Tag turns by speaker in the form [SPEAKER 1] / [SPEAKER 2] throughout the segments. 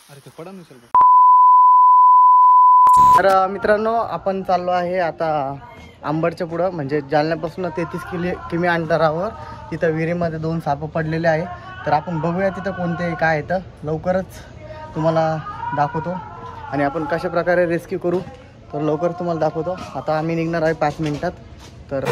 [SPEAKER 1] अरे ते पडा विशाल.
[SPEAKER 2] तर मित्रांनो आपण चाललो आहे आता अंबरच्या पुढं, म्हणजे जालन्यापासून 33 किमी अंतरावर. तिथं विहिरीमध्ये 2 साप पडलेले आहे. तर आपण बघूया तिथं कोणते काय येतं. लवकरच तुम्हाला दाखवतो आणि आपण कशा प्रकारे रेस्क्यू करू तर लवकर तुम्हाला दाखवतो. आता आम्ही निघणार आहे 5 मिनिटात. तर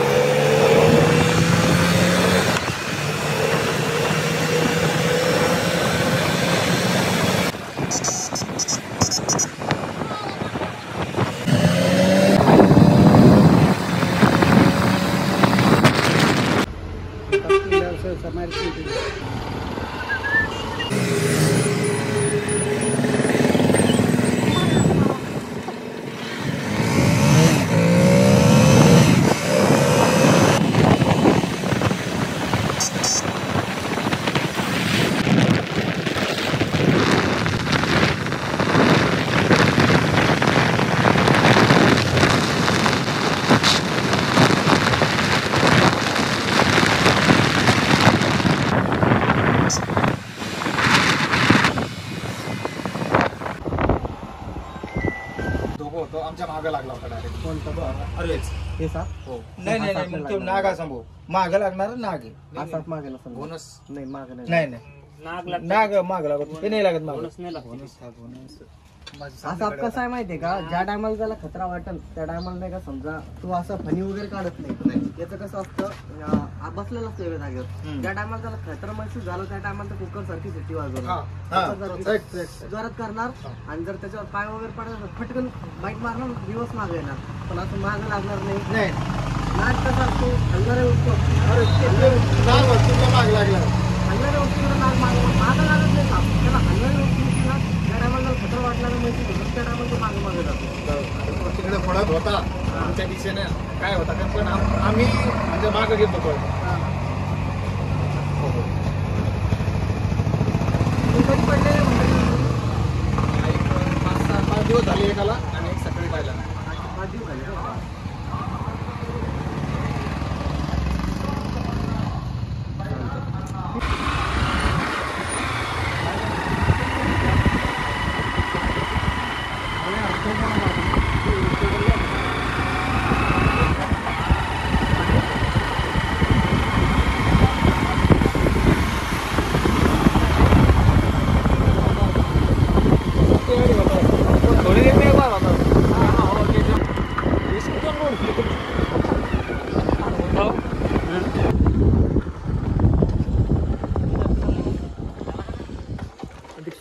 [SPEAKER 1] तो आमच्या मागे लागला होता डायरेक्ट.
[SPEAKER 2] कोणता?
[SPEAKER 1] अरे
[SPEAKER 2] हे साप?
[SPEAKER 1] हो.
[SPEAKER 3] नाही मग तो नाग असा भाऊ माग लागणार नाग आहे.
[SPEAKER 2] हा साप मागे नसेल.
[SPEAKER 1] बोनस
[SPEAKER 2] नाही मागे नाही.
[SPEAKER 3] नाही नाग माग लागत ते नाही लागत माग.
[SPEAKER 2] हा साप कसा आहे माहितीये का, ज्या टायमाला त्याला खतरा वाटेल त्या टायमाला नाही का, समजा तो असं फणी वगैरे काढत नाही. याचं कसं असतं, बसलेलं असतं एका जागेवर. ज्या टायमाला त्याला खतरा महसूस झाला त्या टायमाला कुकर सारखी सिटी वाजवणार, जोरात करणार आणि जर त्याच्यावर पाय वगैरे पडला फटकन बाईक मारणार, दिवस मागे येणार. पण असं मागं लागणार नाही. नाग कसा असतो, हलणाऱ्या वस्तू
[SPEAKER 1] मागे लागला.
[SPEAKER 2] हलणाऱ्या वस्तूला नाग मागं लागत नाही साप. त्याला हलणाऱ्या वस्तूला त्या टायमाला खतरा वाटणारा माहिती होतं त्या टायमाला तो मागे जातो.
[SPEAKER 1] तिकडे पडत होता आमच्या दिशेने काय होता का, पण आम्ही म्हणजे मागे घेत होतो.
[SPEAKER 2] कधी पडले
[SPEAKER 1] एक 5 दिवस झाले एकाला आणि एक सकाळी पाहिला.
[SPEAKER 2] 5 दिवस झाले.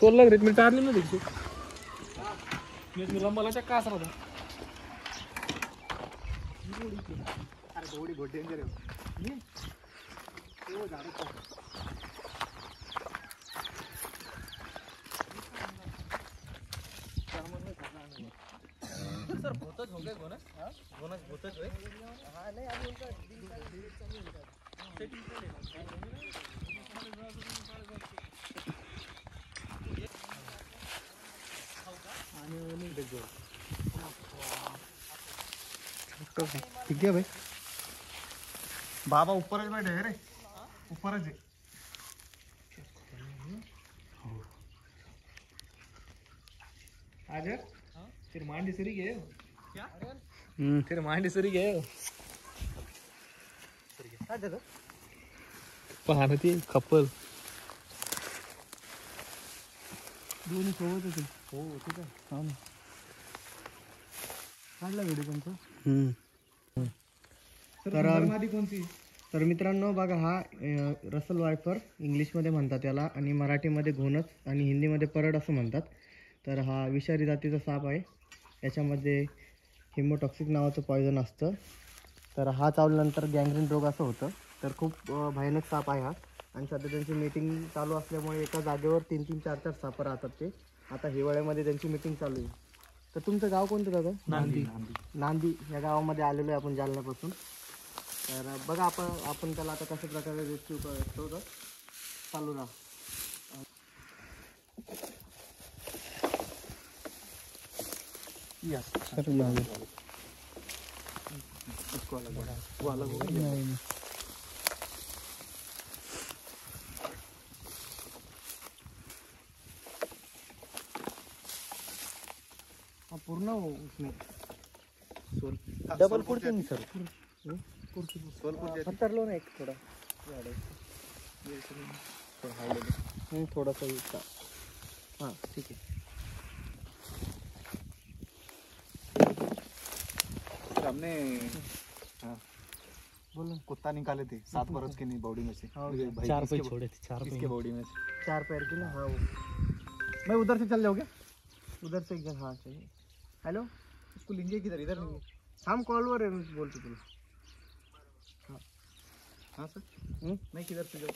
[SPEAKER 1] सोलला मी टारली ना देखील मी लंबाला कास होता. अरे घोडी बहुत डेंजर आहे. सर भूतच हो गए बोनस. बोनस भूतच होय. हा नाही अभी उनका ठीक है भाई. बाबा ऊपर बैठे है रे, ऊपर है. आज तेरे मांडी सरी गए क्या? तेरे मांडी सरी गए पाहणं ती कपल दोन्ही सोबत होते. हो ठीक आहे. हा ना काढला व्हिडिओ तुमचा. तर मित्रांनो बघा, हा रसल वायपर इंग्लिशमध्ये म्हणतात त्याला आणि मराठीमध्ये घोणस आणि हिंदीमध्ये परड असं म्हणतात. तर हा विषारी जातीचा साप आहे. याच्यामध्ये हिमोटॉक्सिक नावाचं पॉयझन असतं. तर हा चावल्यानंतर गँग्रीन रोग असं होतं. तर खूप भयानक साप आहे हा. आणि सध्या त्यांची मीटिंग चालू असल्यामुळे एका जागेवर 3-3, 4-4 साप राहतात ते. आता हिवाळ्यामध्ये त्यांची मीटिंग चालू आहे. तर तुमचं गाव कोणतं दादा? नांदी या गावामध्ये आलेलो आहे आपण जालन्यापासून. तर बघा आपण त्याला आता कशा प्रकारे रेस्क्यू करतो. तर चालू राहा. ना वो उसमें
[SPEAKER 2] डबल कुर्ती सर
[SPEAKER 1] पत्थर लो ना एक थोड़ा थोड़ा सा इसका हाँ ठीक है
[SPEAKER 3] हमने
[SPEAKER 1] बोलो
[SPEAKER 3] कुत्ता निकाले थे 7 बरस के बॉडी में से
[SPEAKER 1] हाँ,
[SPEAKER 3] भाई,
[SPEAKER 1] 4 पे
[SPEAKER 3] किसके-
[SPEAKER 1] छोड़े थे 4
[SPEAKER 3] किसके बॉडी में से
[SPEAKER 1] 4 पैर के ना हाँ वो
[SPEAKER 3] मैं उधर से चल जाओगे
[SPEAKER 1] उधर से एकदम हाँ चाहिए हेलो
[SPEAKER 3] उसको लेंगे किधर इधर लेंगे
[SPEAKER 1] हम कॉलवर है बोलते तुला
[SPEAKER 3] हाँ सर
[SPEAKER 1] हम्म?
[SPEAKER 3] नहीं किधर से जाओ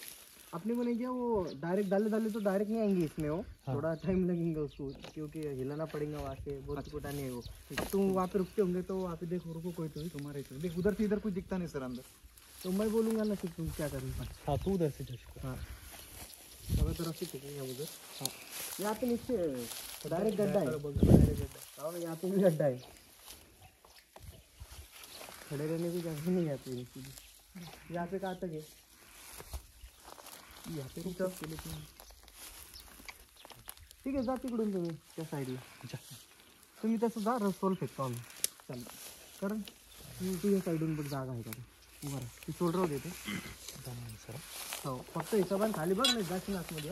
[SPEAKER 1] अपने को नहीं किया वो डायरेक्ट डाले तो डायरेक्ट नहीं आएंगे इसमें वो थोड़ा टाइम लगेगा उसको क्योंकि हिलाना पड़ेगा वहाँ से बहुत छोटा नहीं है वो तुम वहाँ पे रुकते होंगे तो वहाँ पे देखो रुको कोई तो
[SPEAKER 3] तुम्हारे इधर देख उधर से इधर कुछ दिखता नहीं सर अंदर
[SPEAKER 1] तो मैं बोलूँगा ना कि तुम क्या करूँगा हाँ तू उधर से हाँ सभी तरफ से खींचेंगे उधर हाँ यहाँ पे नीचे डायरेक्ट गड्ढा है हाँ यहाँ पे भी गड्ढा है खड़े रहने की जगह नहीं यहाँ पे यहाँ पे कहाँ तक है यहाँ पे रुक ठीक आहे जा तिकडून तुम्ही त्या साईडला तुम्ही तसं जा रसोल फेकतो आम्ही चालेल कारण तुझ्या साईडून पण जागा आहे का बरं ती सोड राहू देते सर हो फक्त हिशोबाने खाली बघ नाही जास्त आतमध्ये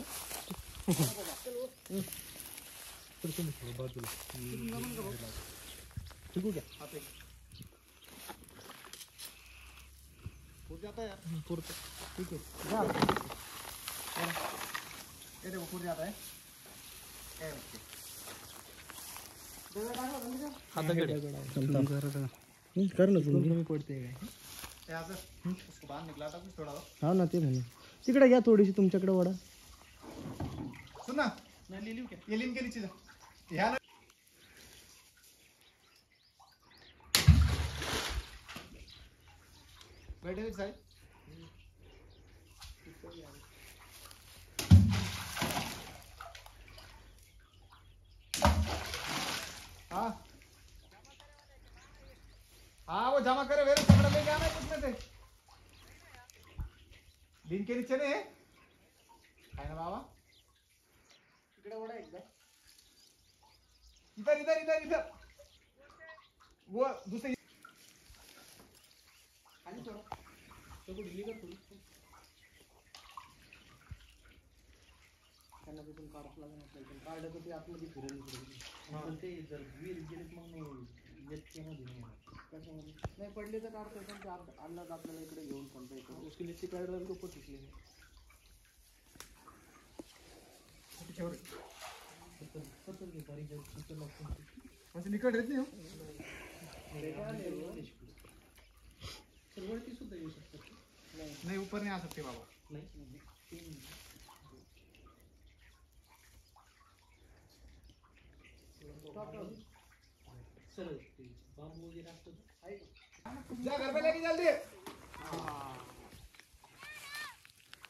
[SPEAKER 1] तर तुम्ही थोडं बाजूला ठीक आहे
[SPEAKER 3] जाता है यार
[SPEAKER 1] पुरतं ठीक आहे जा
[SPEAKER 3] ये देखो पूरी जाता है
[SPEAKER 1] कर ना तुम्ही पडते काय
[SPEAKER 3] यहाँ से उसको बाहर निकला था कुछ थोड़ा
[SPEAKER 1] हा ना ते म्हणे तिकडे घ्या थोडीशी तुमच्याकडे वडा
[SPEAKER 3] सुन ना मैं ले लूँ क्या ये लिन के नीचे जा यहाँ ना बैठे इस साइड हाँ हाँ वो जमा करे वेरे कपड़ा लेके आना है कुछ में से दिन के नीचे नहीं है ना बाबा
[SPEAKER 1] तिकडे वडा एकदा
[SPEAKER 3] इधर इधर इधर इधर वो दूसरे
[SPEAKER 1] खाली थोडं तो ढिली कर थोडी त्यांना तिथून काढावं लागेल आपल्याला पण काढलं तर ते आतमध्ये फिरेल पण ते जर वीर गेलेत मग याच्यामध्ये नाही त्याच्यामध्ये नाही पडले तर काढतो पण ते अंदाज आपल्याला इकडे घेऊन चालतं इकडे उसके लिए काढला तो पण सुटले
[SPEAKER 3] वैसे निकट रहती हो
[SPEAKER 1] वरती सुद्धा येऊ शकतात
[SPEAKER 3] नहीं ऊपर नहीं आ सकते बाबा
[SPEAKER 1] नाही सरळ बांबू वगैरे असतो
[SPEAKER 3] जा घर पे लेके जल्दी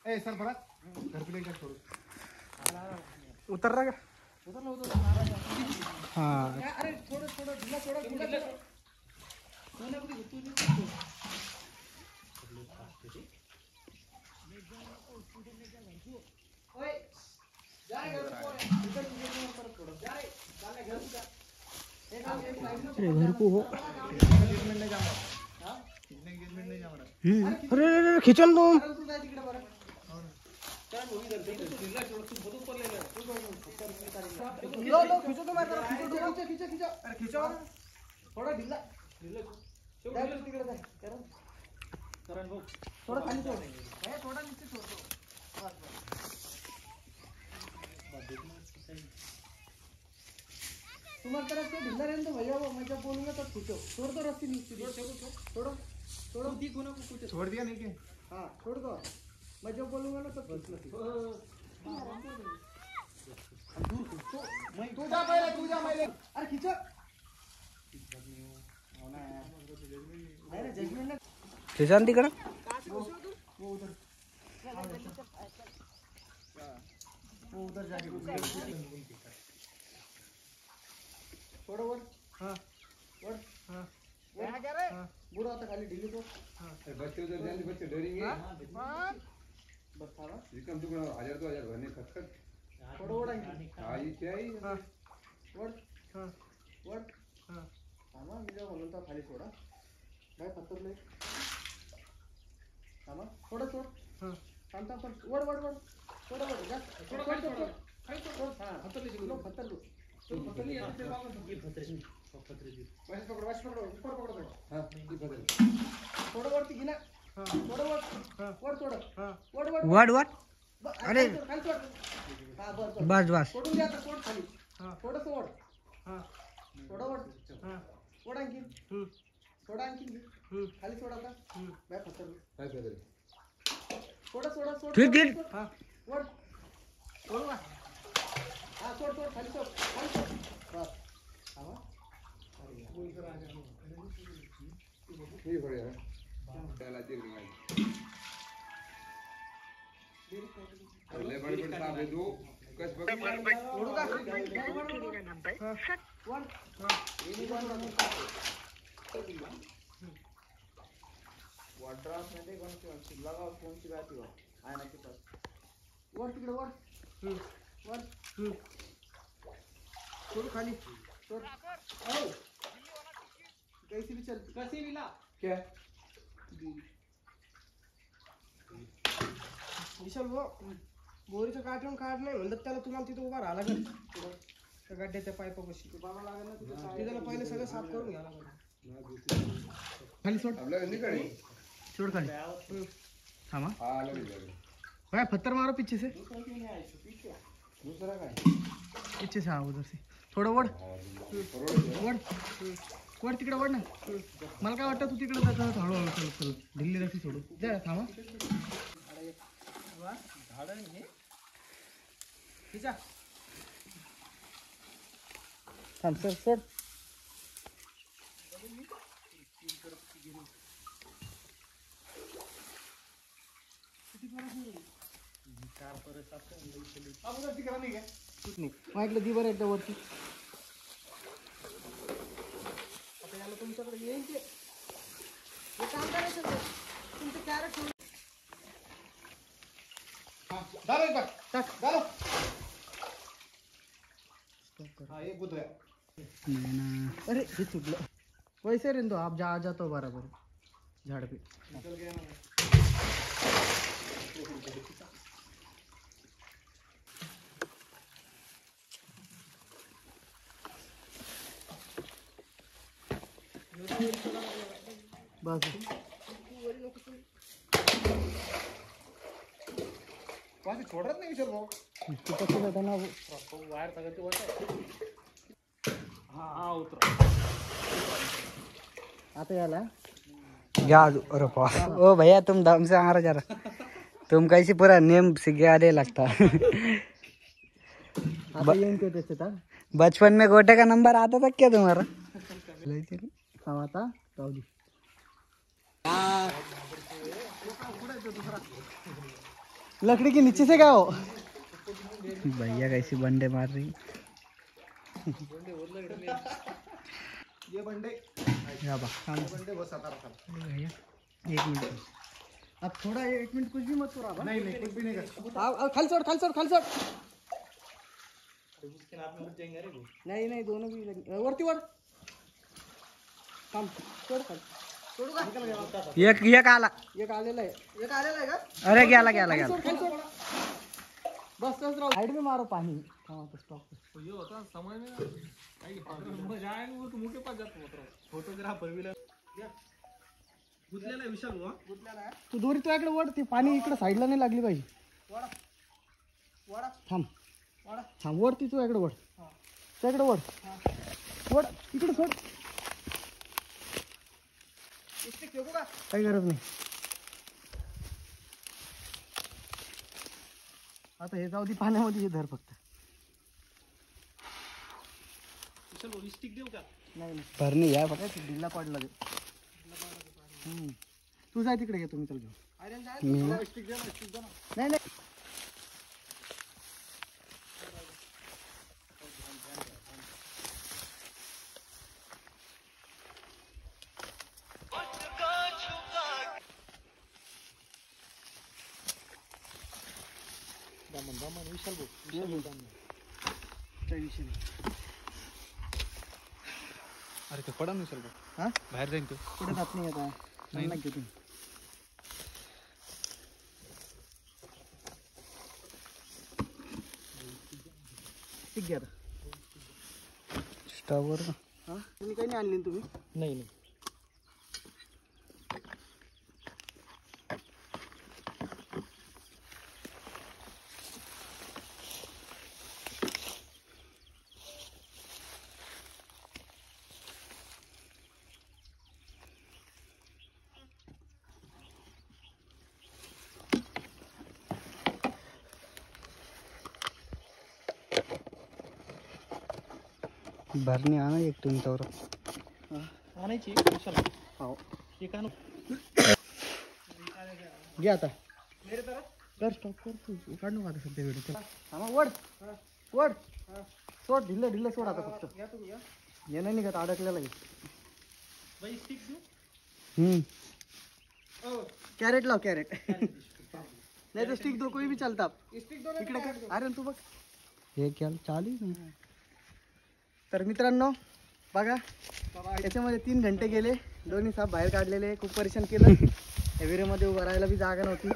[SPEAKER 3] ए सर भरत घर पे लेके जा छोड़ो
[SPEAKER 1] उतर रहा हाँ
[SPEAKER 3] अरे थोड़ा थोड़ा ढीला थोड़ा
[SPEAKER 1] घर को हो
[SPEAKER 3] एंगेजमेंट नहीं जाना एंगेजमेंट नहीं जाना
[SPEAKER 1] अरे अरे खिचल तुम लो लो खिचो तुम्हारे तरफ खिचो खिचो खिचो
[SPEAKER 3] अरे खींचो
[SPEAKER 1] थोड़ा ढीला तिकडे जाय थोड़ा खाली छोड़
[SPEAKER 3] थोड़ा नीचे छोड़ दो
[SPEAKER 1] तुम्हारी तरफ से ढीला रहने दो भैया वो मैं जब बोलूंगा तब खींचो छोड़ दो रस्सी नीचे छोड़ो छोड़ो
[SPEAKER 3] छोड़ दिया नहीं के
[SPEAKER 1] हाँ छोड़ दो मैं जब बोलूंगा ना तब खींच लो
[SPEAKER 3] तू जा पहले तू जा पहले
[SPEAKER 1] अरे खींचो जजमेंट ना खिचान तिकडं
[SPEAKER 3] वो उधर जाके
[SPEAKER 1] थोडं वर हाँ वर हाँ बुरा आता खाली ढिली तो
[SPEAKER 4] बच्चे उधर जाने बच्चे डरेंगे
[SPEAKER 1] बस थांबा
[SPEAKER 4] विक्रम तुकडा 1000-2000 भरने खटखट
[SPEAKER 1] थोडं वर आहे
[SPEAKER 4] आई क्या ही
[SPEAKER 1] हाँ वर हाँ वर थांबा मी जेव्हा म्हणून तर खाली सोडा काय पत्तर नाही थांबा थोडं सोड थांब थांब थांब वड वड वड थोडं वड जा सोड सोड सोड सोड हां पत्तर लो थोडं वरती घे ना थोडं वड थोडं वड
[SPEAKER 2] वड अरे
[SPEAKER 1] खाली सोड हा बस
[SPEAKER 2] बस
[SPEAKER 1] सोडून द्या आता सोड खाली थोडंसं वड थोडं वड वड आणखी थोडं आणखी घे खाली सोड आता बाय पत्तर थोडं सोड
[SPEAKER 2] ठीक
[SPEAKER 1] हा वड सोड ना हा सोड खाली सोड बस आवा
[SPEAKER 4] हे बरे आहे. त्याला ते नाही. लय बडबड साहेब आहे तू. कस बघ.
[SPEAKER 1] सोडू का वड
[SPEAKER 2] वड्रास मध्ये कोणती लगाव कोणती बाती हो आयना के पास
[SPEAKER 1] वर तिकडे वर सोडू खाली सोड ओ कैसी भी चल कैसी भी ला
[SPEAKER 4] क्या?
[SPEAKER 1] विशाल भाऊ बोरीचं काढून काढ नाही म्हणलं त्याला तुम्हाला तिथं उभा राहा लागेल त्या गड्ड्याच्या पायपापाशी लागेल ना तिथं पहिले सगळं साफ करून घ्या लागेल खाली सोड
[SPEAKER 4] आपल्याला निकडे.
[SPEAKER 1] सोड खाली थांबा
[SPEAKER 4] हा लगेच.
[SPEAKER 1] भाई पत्थर मारो पीछे से
[SPEAKER 4] दुसरा काय?
[SPEAKER 1] पीछे से हाँ उधर से थोडं वड वड वड तिकडे वड ना मला काय वाटतं तू तिकडे जायचं हळूहळू चल चल ढिल्ली रस्सी सोडू जा थांबा थांब सर सोड ऐकलं दी बरं एकदा वरती आता याला तुमच्याकडे येईल ते हे काम करायचं तुमचं कॅरेट अरे हे चुकलं वैसे रेन दो आप जा जातो बराबर झाड पे बस
[SPEAKER 3] सोडत नाही विचार भाऊ
[SPEAKER 1] तू कसं जाता ना
[SPEAKER 3] वायर सगळं
[SPEAKER 1] आता याला
[SPEAKER 2] क्या अरे ओ भैया तुम दम से आ रहा जरा तुम कैसे पूरा नेम से आने लगता
[SPEAKER 1] आता येईन ते त्याच्यात
[SPEAKER 2] बचपन में गोटे का नंबर आता था क्या तुम्हारा
[SPEAKER 1] हा आता जाऊ दे लकड़ी के नीचे से क्या हो
[SPEAKER 2] भैया कैसी बंडे मार रही
[SPEAKER 3] ये बंडे
[SPEAKER 1] या बा
[SPEAKER 3] बंडे बस आता
[SPEAKER 1] भैया 1 मिनट अब थोड़ा 1 मिनट कुछ भी मत करो
[SPEAKER 3] नहीं नहीं कुछ भी नहीं कर
[SPEAKER 1] अब खाली छोड़ नहीं नहीं दोनों भी वरती वर थांब सोड खाली सोडू का
[SPEAKER 2] एक आला
[SPEAKER 1] एक आलेला आहे का
[SPEAKER 2] अरे गेला गेला
[SPEAKER 1] खाली
[SPEAKER 2] गेला
[SPEAKER 1] सोड, खाली सोड. बस बस राव साइड में मारो पानी हाँ तो स्टॉप तू दोरी तुझ्याकडे वड ती पाणी इकडे साईडला नाही लागली पाहिजे थांब थांब वड ती तुझ्याकडे वड तुझ्याकडे वड इकडे सोड काही गरज नाही आता हे जाऊ दे पाण्यामध्ये हे धर फक्त नाही
[SPEAKER 2] भरणी या
[SPEAKER 1] फक्त ढिल्ला पडला ते तू जाय तिकडे घेतो मी त्याला घेऊन
[SPEAKER 2] मी
[SPEAKER 1] नाही नाही काही विषय नाही
[SPEAKER 3] अरे ते पडा ना सर
[SPEAKER 2] हा
[SPEAKER 3] बाहेर जाईन तो
[SPEAKER 2] कुठे जात नाही आता
[SPEAKER 3] नाही.
[SPEAKER 2] नाही घेतो ठीक आहे आता
[SPEAKER 1] स्टॉवर
[SPEAKER 2] हा तुम्ही काही नाही आणली ना तुम्ही
[SPEAKER 1] नाही नाही भरणी आणा एक तुमच्यावर
[SPEAKER 2] आणायची हो
[SPEAKER 1] घे आता कर स्टॉप कर तू काढ नको आता सध्या व्हिडिओ चला
[SPEAKER 2] हा वड वड सोड ढिल्ल ढिल्ल सोड आता फक्त ये नाही निघत अडकलेला कॅरेट लाव कॅरेट नाही तर स्टिक दो कोई भी चलता इकडे कर अरे तू बघ
[SPEAKER 1] हे केलं चालू आहे.
[SPEAKER 2] तर मित्रांनो बघा त्याच्यामध्ये 3 घंटे गेले दोन्ही साप बाहेर काढलेले खूप परेशान केलं या विहिरीमध्ये उभं राहायला बी जागा नव्हती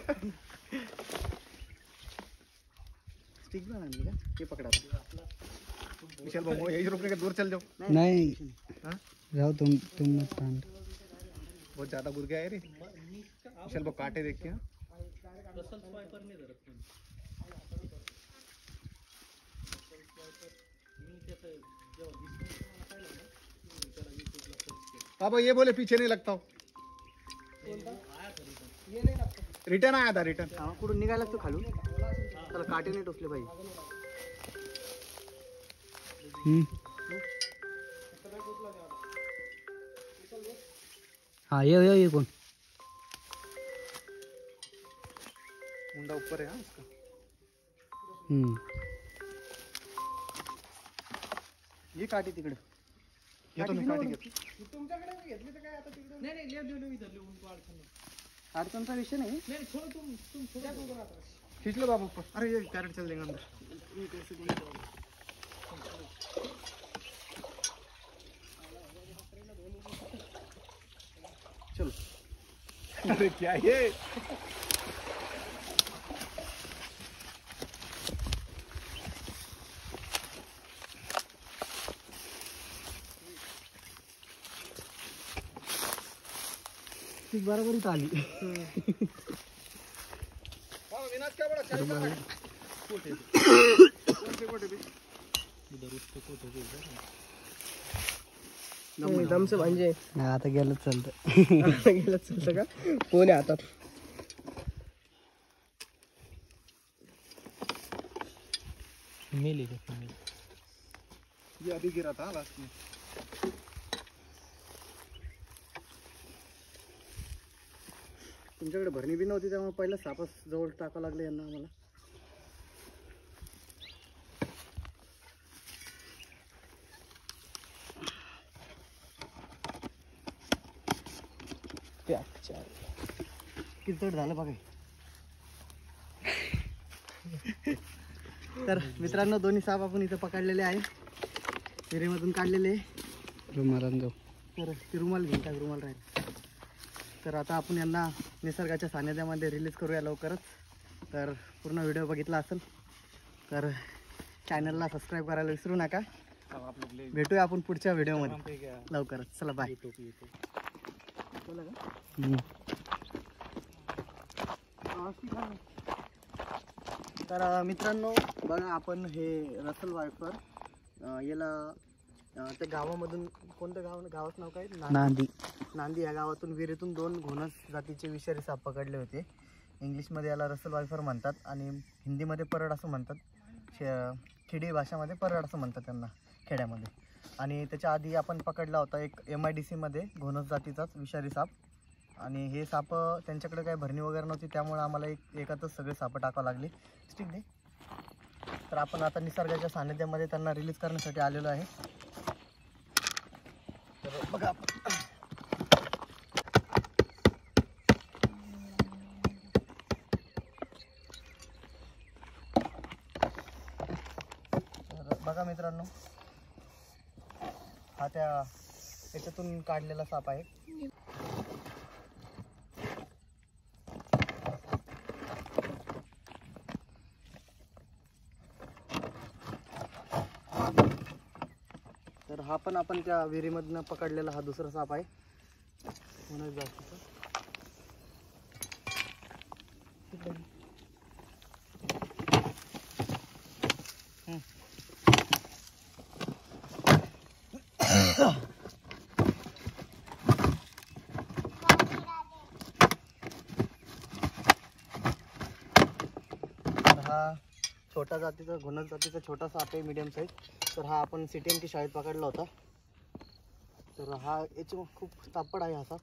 [SPEAKER 2] स्टिक पण आणली का हे पकडा
[SPEAKER 3] विशाल भाऊ यही रुकने के दूर चल जाओ
[SPEAKER 1] नाही
[SPEAKER 3] हाँ?
[SPEAKER 1] जाओ तुम मत कांड
[SPEAKER 3] बहुत ज्यादा बुर गया है रे विशाल भाऊ काटे देख के हाँ? बाबा ये बोले पीछे नहीं लगता हूँ रिटर्न आया था रिटर्न
[SPEAKER 2] हा कुठून निघायला लागतो खालून त्याला काटे नाही टोचले पाहिजे
[SPEAKER 1] हाँ ये कौन
[SPEAKER 3] मुंडा ऊपर है हाँ उसका
[SPEAKER 2] ये काटे तिकडे
[SPEAKER 3] ये तो नहीं काटेंगे
[SPEAKER 2] अडचणचा विषय नाही
[SPEAKER 3] खींच लो बाबा ऊपर अरे ये कैरेट चल देंगे अंदर
[SPEAKER 2] चलो
[SPEAKER 3] अरे क्या ये
[SPEAKER 2] ठीक बरोबर इथं आली
[SPEAKER 3] विनाश क्या बड़ा चल रहा है कोटे कौन से कोटे भी
[SPEAKER 2] दमचं म्हणजे
[SPEAKER 1] आता गेलं चालतं
[SPEAKER 2] गेलं चालतं का कोण आहे हातात
[SPEAKER 1] मेली का
[SPEAKER 3] ये अभी गिरा था लास्ट में
[SPEAKER 2] तुमच्याकडे भरणी बी नव्हती त्यामुळे पहिला सापस जवळ टाकावं लागले यांना आम्हाला किती जड झालं बघा तर मित्रांनो दोन्ही साप आपण इथं पकडलेले आहे विहिरीमधून काढलेले
[SPEAKER 1] रुमालान जाऊ
[SPEAKER 2] तर ते रुमाल घेऊन टाक रुमाल राहील तर आता आपण यांना निसर्गाच्या सानिध्यामध्ये रिलीज करूया लवकरच तर पूर्ण व्हिडिओ बघितला असेल तर चॅनलला सबस्क्राईब करायला विसरू नका भेटूया आपण पुढच्या व्हिडिओमध्ये लवकरच चला बाय तर मित्रांनो बघा आपण हे रसल वायफर याला त्या गावामधून कोणतं गावाचं नाव काय
[SPEAKER 1] नांदी
[SPEAKER 2] नांदी या गावातून विहिरीतून 2 घोणस जातीचे विषारी साप पकडले होते इंग्लिशमध्ये याला रसल वायफर म्हणतात आणि हिंदीमध्ये परड असं म्हणतात खेडी भाषामध्ये परड असं म्हणतात त्यांना खेड्यामध्ये आणि त्याच्या आधी आपण पकडला होता एक MIDC घोणस जातीचाच विषारी साप आणि हे साप त्यांच्याकडे काही भरणी वगैरे नव्हती त्यामुळे आम्हाला एकातच सगळे साप टाकावं लागले ठीक आहे तर आपण आता निसर्गाच्या सानिध्यामध्ये त्यांना रिलीज करण्यासाठी आलेलो आहे तर बघा बघा मित्रांनो हा त्या
[SPEAKER 1] याच्यातून काढलेला साप आहे. तर हा पण आपण त्या विहिरीमधनं पकडलेला हा दुसरा साप आहे. म्हणून जास्त हा छोटा जातीचा घोणस जातीचा छोटा साप आहे, मीडियम साईज. तर हा आपण CTMT शाळेत पकडला होता. तर हा याची खूप तापड आहे हा साप.